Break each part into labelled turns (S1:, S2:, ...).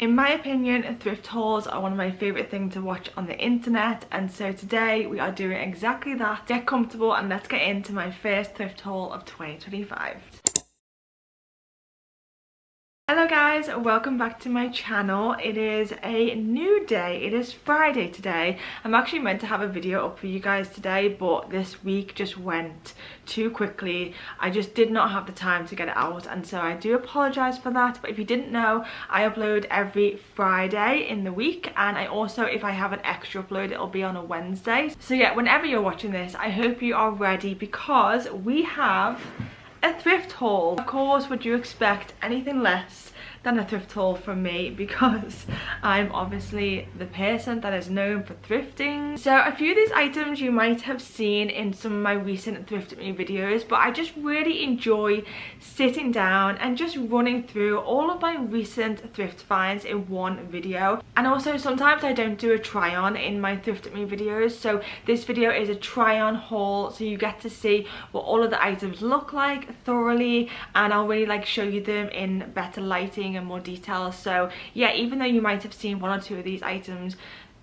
S1: In my opinion, thrift hauls are one of my favourite things to watch on the internet, and so today we are doing exactly that. Get comfortable and let's get into my first thrift haul of 2025. Hello guys, welcome back to my channel. It is a new day. It is Friday today. I'm actually meant to have a video up for you guys today, but this week just went too quickly. I just did not have the time to get it out, and so I do apologize for that. But if you didn't know, I upload every Friday in the week, and I also, if I have an extra upload, it'll be on a Wednesday. So yeah, whenever you're watching this, I hope you are ready because we have a thrift haul. Of course, would you expect anything less than a thrift haul from me, because I'm obviously the person that is known for thrifting. So a few of these items you might have seen in some of my recent Thrift Me videos, but I just really enjoy sitting down and just running through all of my recent thrift finds in one video. And also sometimes I don't do a try on in my Thrift Me videos, so this video is a try on haul, so you get to see what all of the items look like thoroughly, and I'll really like show you them in better lighting and more detail. So yeah, even though you might have seen one or two of these items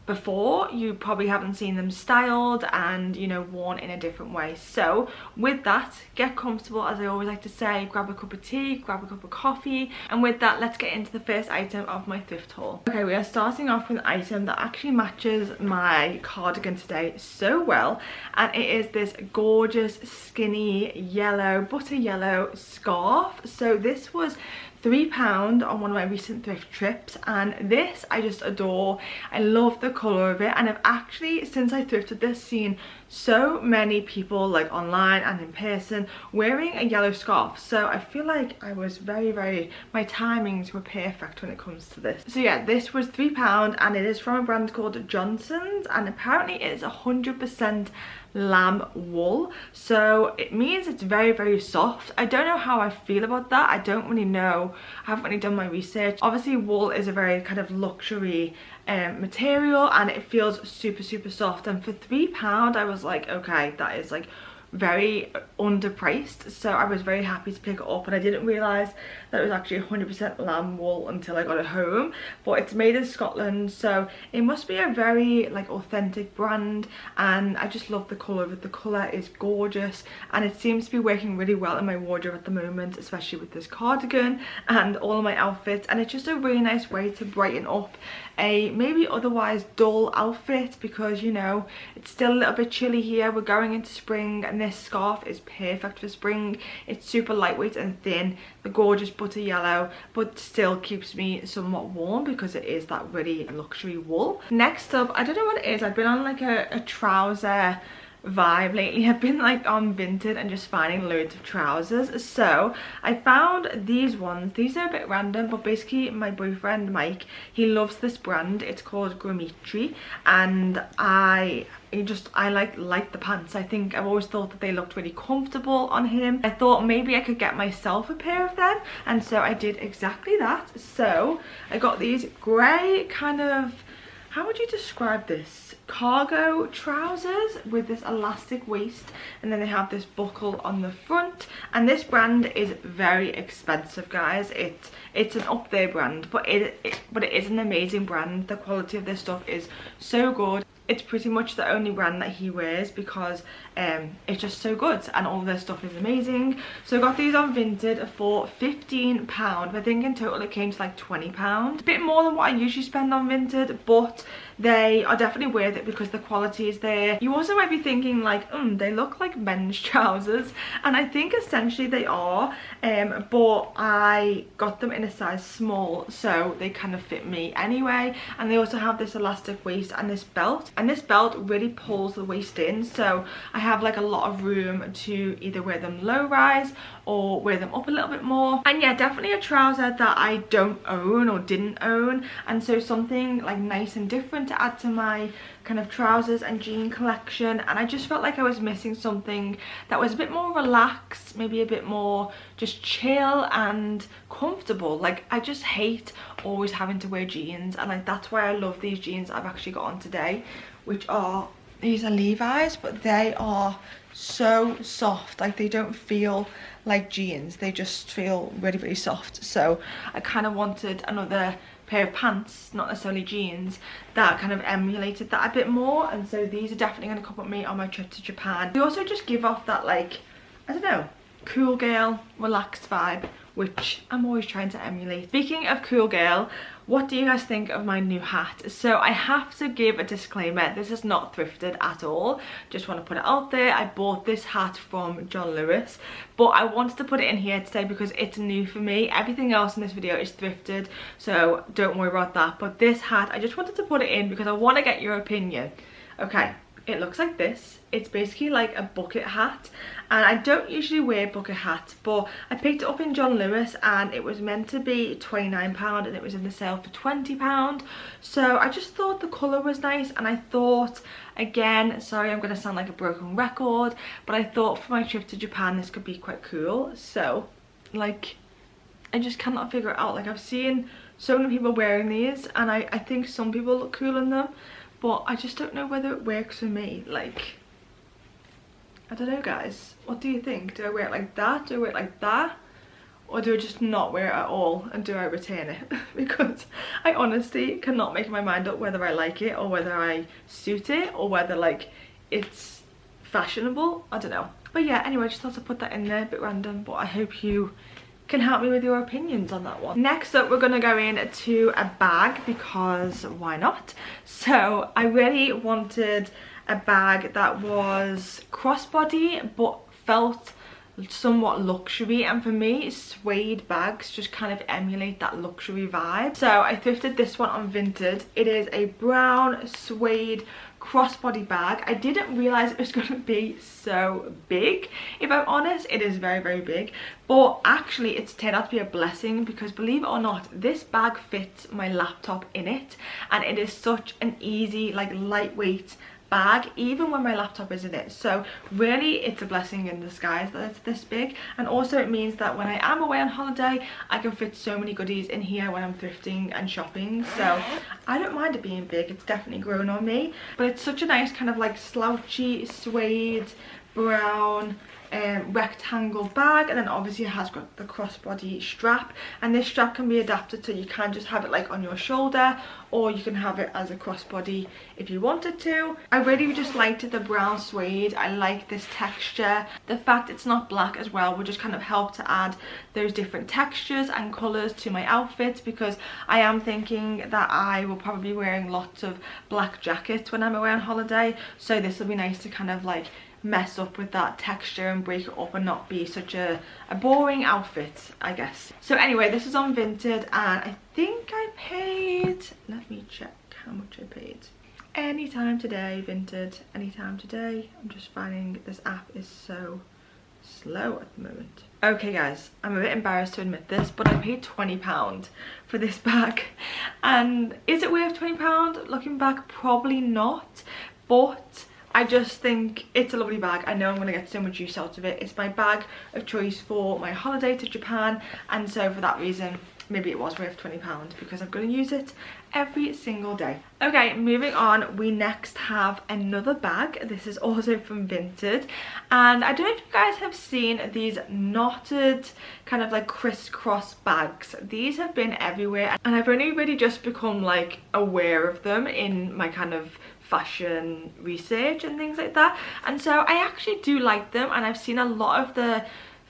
S1: before, you probably haven't seen them styled and, you know, worn in a different way. So with that, get comfortable, as I always like to say, grab a cup of tea, grab a cup of coffee, and with that, let's get into the first item of my thrift haul. Okay, we are starting off with an item that actually matches my cardigan today so well, and it is this gorgeous skinny yellow, butter yellow scarf. So this was £3 on one of my recent thrift trips, and this I just adore. I love the colour of it, and I've actually, since I thrifted this, seen so many people like online and in person wearing a yellow scarf, so I feel like I was very my timings were perfect when it comes to this. So yeah, this was £3 and it is from a brand called Johnson's, and apparently it is 100% lamb wool, so it means it's very soft. I don't know how I feel about that. I don't really know. I haven't really done my research. Obviously wool is a very kind of luxury material, and it feels super soft, and for £3 I was like, okay, that is like very underpriced, so I was very happy to pick it up. And I didn't realize that it was actually 100% lamb wool until I got it home, but it's made in Scotland, so it must be a very like authentic brand, and I just love the colour of it. The colour is gorgeous, and it seems to be working really well in my wardrobe at the moment, especially with this cardigan and all of my outfits. And it's just a really nice way to brighten up a maybe otherwise dull outfit, because, you know, it's still a little bit chilly here. We're going into spring, and this scarf is perfect for spring. It's super lightweight and thin, the gorgeous butter yellow, but still keeps me somewhat warm because it is that really luxury wool. Next up, I don't know what it is. I've been on like a trouser vibe lately. I've been like on Vinted and just finding loads of trousers, so I found these ones. These are a bit random, but basically my boyfriend Mike, he loves this brand. It's called Gitri, and I like the pants. I think I've always thought that they looked really comfortable on him. I thought maybe I could get myself a pair of them, and so I did exactly that. So I got these grey kind of, how would you describe this, cargo trousers with this elastic waist, and then they have this buckle on the front. And this brand is very expensive, guys. It's an up there brand, but it is an amazing brand. The quality of this stuff is so good. It's pretty much the only brand that he wears because it's just so good, and all their stuff is amazing. So I got these on Vinted for £15. I think in total it came to like £20. A bit more than what I usually spend on Vinted, but they are definitely worth it because the quality is there. You also might be thinking like, they look like men's trousers, and I think essentially they are, but I got them in a size small, so they kind of fit me anyway. And they also have this elastic waist and this belt, and this belt really pulls the waist in, so I have like a lot of room to either wear them low rise or wear them up a little bit more. And yeah, definitely a trouser that I don't own or didn't own, and so something like nice and different to add to my kind of trousers and jean collection. And I just felt like I was missing something that was a bit more relaxed, maybe a bit more just chill and comfortable. Like, I just hate always having to wear jeans, and like that's why I love these jeans I've actually got on today, which are, these are Levi's, but they are so soft. Like, they don't feel like jeans, they just feel really soft. So I kind of wanted another pair of pants, not necessarily jeans, that kind of emulated that a bit more, and so these are definitely going to come with me on my trip to Japan. They also just give off that, like, I don't know, cool girl, relaxed vibe, which I'm always trying to emulate. Speaking of cool girl, what do you guys think of my new hat? So I have to give a disclaimer, this is not thrifted at all, just want to put it out there. I bought this hat from John Lewis, but I wanted to put it in here today because it's new for me. Everything else in this video is thrifted, so don't worry about that, but this hat, I just wanted to put it in because I want to get your opinion. Okay, it looks like this. It's basically like a bucket hat, and I don't usually wear bucket hats, but I picked it up in John Lewis and it was meant to be £29 and it was in the sale for £20. So I just thought the colour was nice, and I thought, again, sorry I'm going to sound like a broken record, but I thought for my trip to Japan this could be quite cool. So like, I just cannot figure it out. Like, I've seen so many people wearing these and I think some people look cool in them, but I just don't know whether it works for me. Like, I don't know, guys, what do you think? Do I wear it like that? Do I wear it like that? Or do I just not wear it at all, and do I return it? Because I honestly cannot make my mind up whether I like it or whether I suit it or whether like it's fashionable. I don't know. But yeah, anyway, I just thought to put that in there, a bit random, but I hope you can help me with your opinions on that one. Next up, we're gonna go into a bag, because why not? So I really wanted a bag that was crossbody but felt somewhat luxury, and for me suede bags just kind of emulate that luxury vibe. So I thrifted this one on Vinted. It is a brown suede crossbody bag. I didn't realize it was going to be so big. If I'm honest, it is very, very big, but actually it's turned out to be a blessing, because believe it or not, this bag fits my laptop in it, and it is such an easy, like, lightweight bag even when my laptop is in it. So really it's a blessing in disguise that it's this big, and also it means that when I am away on holiday I can fit so many goodies in here when I'm thrifting and shopping. So I don't mind it being big, it's definitely grown on me. But it's such a nice kind of like slouchy suede brown rectangle bag, and then obviously it has got the crossbody strap, and this strap can be adapted so you can just have it like on your shoulder, or you can have it as a crossbody if you wanted to. I really just liked the brown suede. I like this texture. The fact it's not black as well will just kind of help to add those different textures and colours to my outfits, because I am thinking that I will probably be wearing lots of black jackets when I'm away on holiday, so this will be nice to kind of like mess up with that texture and break it up and not be such a boring outfit, I guess. So anyway, this is on Vinted, and I think I paid, let me check how much I paid. Anytime today, Vinted, anytime today. I'm just finding this app is so slow at the moment. Okay guys, I'm a bit embarrassed to admit this, but I paid £20 for this bag, and is it worth £20? Looking back, probably not, but I just think it's a lovely bag. I know I'm going to get so much use out of it. It's my bag of choice for my holiday to Japan, and so for that reason maybe it was worth £20, because I'm going to use it every single day. Okay, moving on, we next have another bag. This is also from Vinted, and I don't know if you guys have seen these knotted kind of like crisscross bags. These have been everywhere, and I've only really just become like aware of them in my kind of fashion research and things like that, and so I actually do like them, and I've seen a lot of the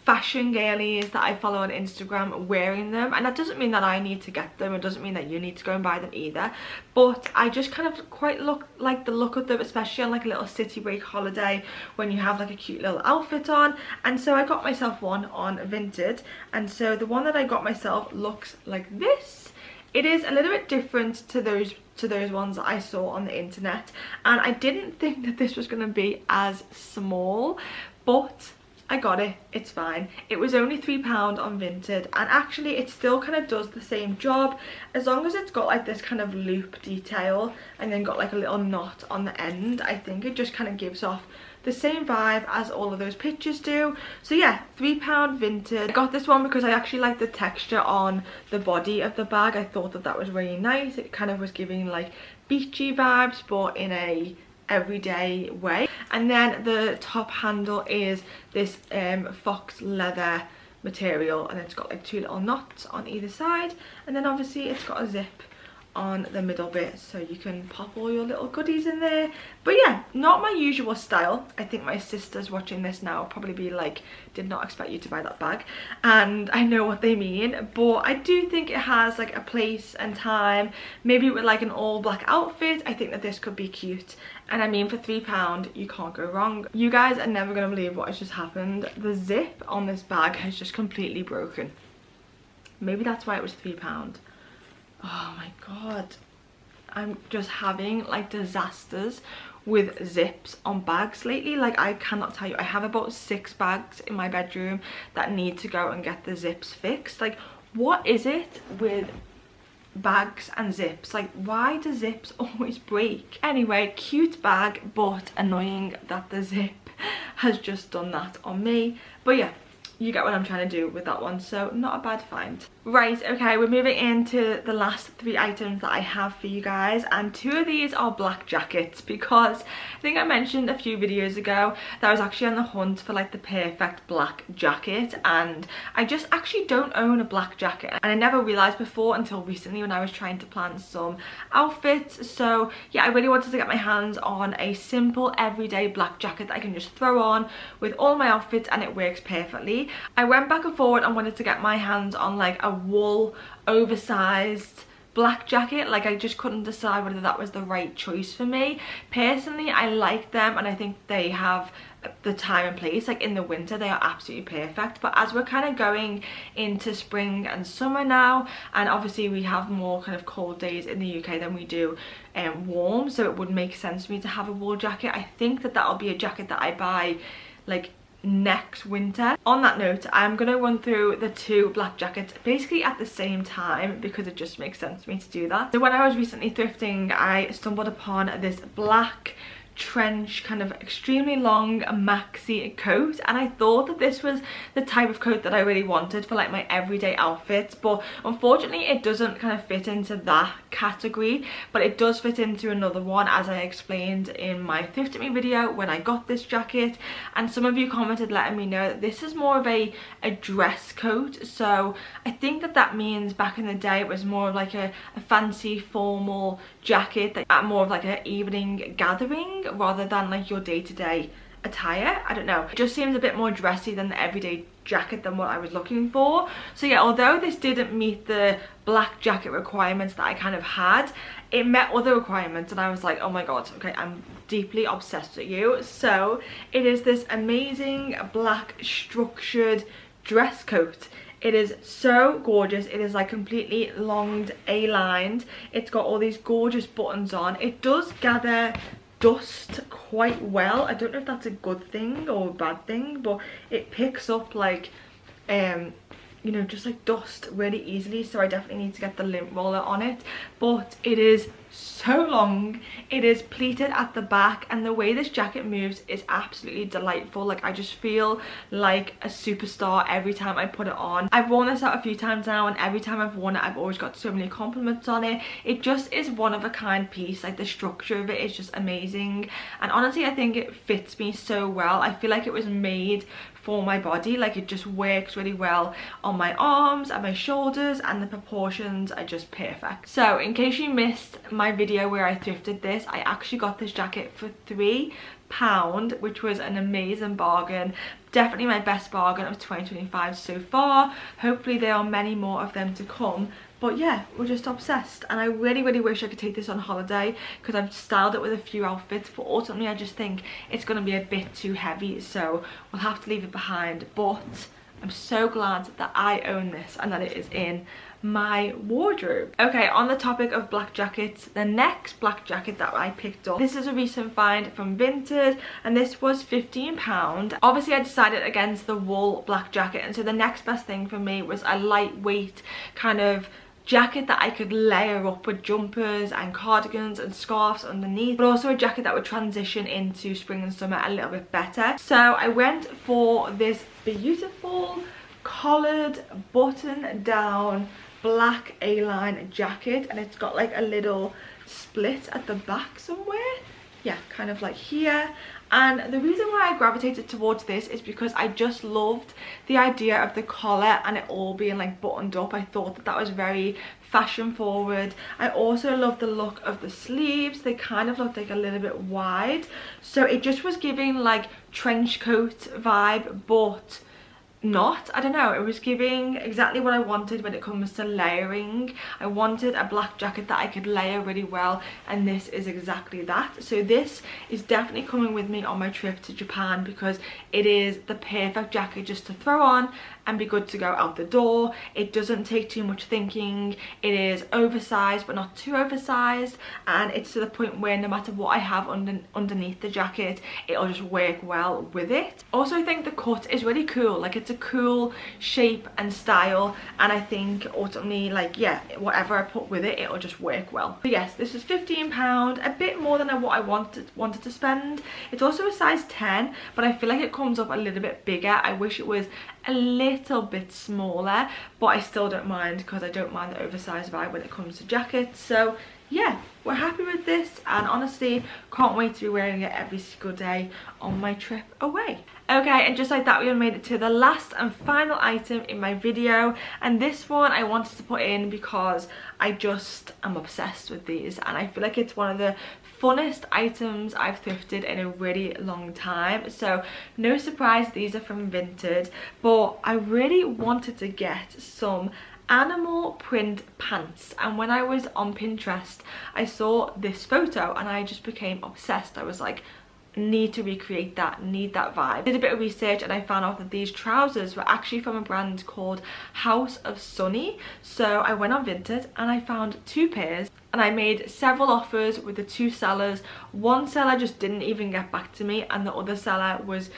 S1: fashion girlies that I follow on Instagram wearing them, and that doesn't mean that I need to get them, it doesn't mean that you need to go and buy them either, but I just kind of quite like the look of them, especially on like a little city break holiday when you have like a cute little outfit on. And so I got myself one on Vinted, and so the one that I got myself looks like this. It is a little bit different to those ones that I saw on the internet, and I didn't think that this was going to be as small, but I got it, it's fine. It was only £3 on Vinted, and actually it still kind of does the same job, as long as it's got like this kind of loop detail and then got like a little knot on the end. I think it just kind of gives off the same vibe as all of those pictures do. So yeah, £3 Vinted. I got this one because I actually like the texture on the body of the bag. I thought that that was really nice. It kind of was giving like beachy vibes, but in a everyday way. And then the top handle is this fox leather material, and it's got like 2 little knots on either side, and then obviously it's got a zip on the middle bit so you can pop all your little goodies in there. But yeah, not my usual style. I think my sisters watching this now will probably be like, did not expect you to buy that bag, and I know what they mean, but I do think it has like a place and time. Maybe with like an all black outfit, I think that this could be cute. And I mean, for £3 you can't go wrong. You guys are never gonna believe what has just happened. The zip on this bag has just completely broken. Maybe that's why it was £3. Oh my god, I'm just having like disasters with zips on bags lately. Like, I cannot tell you, I have about 6 bags in my bedroom that need to go and get the zips fixed. Like, what is it with bags and zips? Like, why do zips always break? Anyway, cute bag, but annoying that the zip has just done that on me. But yeah, you get what I'm trying to do with that one, so not a bad find. Right, okay, we're moving into the last 3 items that I have for you guys, and 2 of these are black jackets, because I think I mentioned a few videos ago that I was actually on the hunt for like the perfect black jacket, and I just actually don't own a black jacket, and I never realised before until recently when I was trying to plan some outfits. So yeah, I really wanted to get my hands on a simple everyday black jacket that I can just throw on with all my outfits and it works perfectly. I went back and forward and wanted to get my hands on like a wool oversized black jacket. Like, I just couldn't decide whether that was the right choice for me. Personally, I like them and I think they have the time and place. Like, in the winter they are absolutely perfect, but as we're kind of going into spring and summer now, and obviously we have more kind of cold days in the UK than we do warm, so it would make sense for me to have a wool jacket. I think that that'll be a jacket that I buy like next winter. On that note, I'm gonna run through the 2 black jackets basically at the same time because it just makes sense for me to do that. So when I was recently thrifting, I stumbled upon this black trench kind of extremely long maxi coat, and I thought that this was the type of coat that I really wanted for like my everyday outfits, but unfortunately it doesn't kind of fit into that category, but it does fit into another one, as I explained in my Thrift Me video when I got this jacket. And some of you commented letting me know that this is more of a dress coat, so I think that that means back in the day it was more of like a fancy formal jacket that at more of like an evening gathering rather than like your day-to-day attire. I don't know, it just seems a bit more dressy than the everyday jacket than what I was looking for. So yeah, although this didn't meet the black jacket requirements that I kind of had, it met other requirements, and I was like, oh my god, okay, I'm deeply obsessed with you. So it is this amazing black structured dress coat. It is so gorgeous. It is like completely longed, A-lined. It's got all these gorgeous buttons on. It does gather dust quite well. I don't know if that's a good thing or a bad thing, but it picks up like you know, just like dust really easily, so I definitely need to get the lint roller on it. But it is so long, it is pleated at the back, and the way this jacket moves is absolutely delightful. Like, I just feel like a superstar every time I put it on. I've worn this out a few times now, and every time I've worn it I've always got so many compliments on it. It just is one of a kind piece. Like, the structure of it is just amazing, and honestly I think it fits me so well. I feel like it was made for my body. Like, it just works really well on my arms and my shoulders, and the proportions are just perfect. So in case you missed my video where I thrifted this, I actually got this jacket for £3, which was an amazing bargain. Definitely my best bargain of 2025 so far. Hopefully there are many more of them to come. But yeah, we're just obsessed, and I really wish I could take this on holiday because I've styled it with a few outfits, but ultimately I just think it's going to be a bit too heavy, so we'll have to leave it behind. But I'm so glad that I own this and that it is in my wardrobe. Okay, on the topic of black jackets, the next black jacket that I picked up, this is a recent find from Vinted, and this was £15. Obviously I decided against the wool black jacket, and so the next best thing for me was a lightweight kind of jacket that I could layer up with jumpers and cardigans and scarves underneath, but also a jacket that would transition into spring and summer a little bit better. So I went for this beautiful collared button down black A-line jacket, and it's got like a little split at the back somewhere. yeah, kind of like here. And the reason why I gravitated towards this is because I just loved the idea of the collar and it all being like buttoned up. I thought that that was very fashion forward. I also love the look of the sleeves. They kind of looked like a little bit wide, so it just was giving like trench coat vibe, but not, I don't know, it was giving exactly what I wanted when it comes to layering. I wanted a black jacket that I could layer really well, and this is exactly that. So this is definitely coming with me on my trip to Japan because it is the perfect jacket just to throw on and be good to go out the door. It doesn't take too much thinking. It is oversized but not too oversized, and it's to the point where no matter what I have underneath the jacket, it'll just work well with it. Also, I think the cut is really cool. Like, it's a cool shape and style, and I think ultimately, like, yeah, whatever I put with it, it'll just work well. But yes, this is £15, a bit more than what I wanted to spend. It's also a size 10, but I feel like it comes up a little bit bigger. I wish it was a little bit smaller, but I still don't mind because I don't mind the oversized vibe when it comes to jackets. So yeah, we're happy with this, and honestly can't wait to be wearing it every single day on my trip away. Okay, and just like that, we have made it to the last and final item in my video, and this one I wanted to put in because I just am obsessed with these, and I feel like it's one of the funnest items I've thrifted in a really long time. So no surprise, these are from Vinted, but I really wanted to get some animal print pants, and when I was on Pinterest I saw this photo and I just became obsessed. I was like, need to recreate that, need that vibe. I did a bit of research and I found out that these trousers were actually from a brand called House of Sunny. So I went on Vinted and I found 2 pairs, and I made several offers with the 2 sellers. One seller just didn't even get back to me, and the other seller was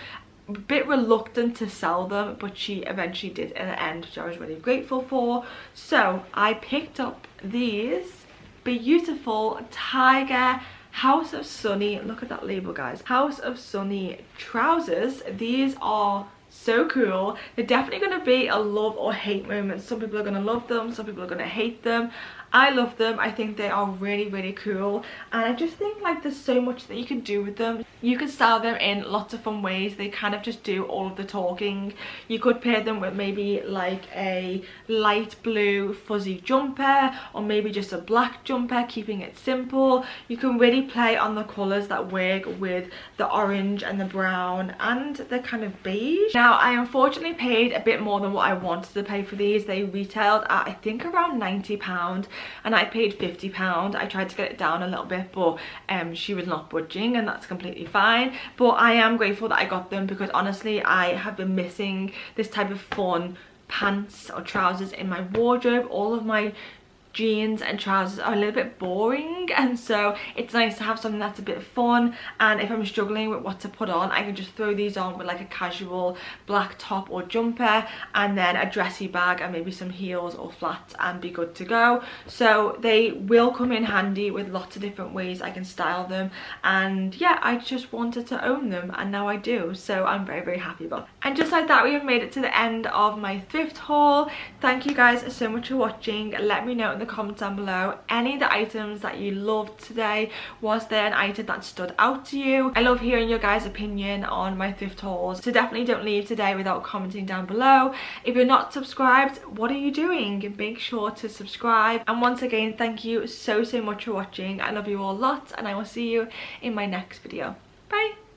S1: a bit reluctant to sell them, but she eventually did in the end, which I was really grateful for. So I picked up these beautiful tiger House of Sunny, look at that label guys, House of Sunny trousers. These are so cool. They're definitely going to be a love or hate moment. Some people are going to love them, some people are going to hate them. I love them. I think they are really, really cool, and I just think like there's so much that you can do with them. You can style them in lots of fun ways. They kind of just do all of the talking. You could pair them with maybe like a light blue fuzzy jumper, or maybe just a black jumper, keeping it simple. You can really play on the colours that work with the orange and the brown and the kind of beige. Now, I unfortunately paid a bit more than what I wanted to pay for these. They retailed at I think around £90, and I paid £50. I tried to get it down a little bit, but she was not budging, and that's completely fine. But I am grateful that I got them because honestly I have been missing this type of fun pants or trousers in my wardrobe. All of my jeans and trousers are a little bit boring, and so it's nice to have something that's a bit fun. And if I'm struggling with what to put on, I can just throw these on with like a casual black top or jumper, and then a dressy bag and maybe some heels or flats, and be good to go. So they will come in handy with lots of different ways I can style them, and yeah, I just wanted to own them and now I do, so I'm very, very happy about it. And just like that, we have made it to the end of my thrift haul. Thank you guys so much for watching. Let me know in the comments down below any of the items that you loved today. Was there an item that stood out to you? I love hearing your guys' opinion on my thrift hauls, so definitely don't leave today without commenting down below. If you're not subscribed, what are you doing? Make sure to subscribe. And once again, thank you so much for watching. I love you all lots, and I will see you in my next video. Bye.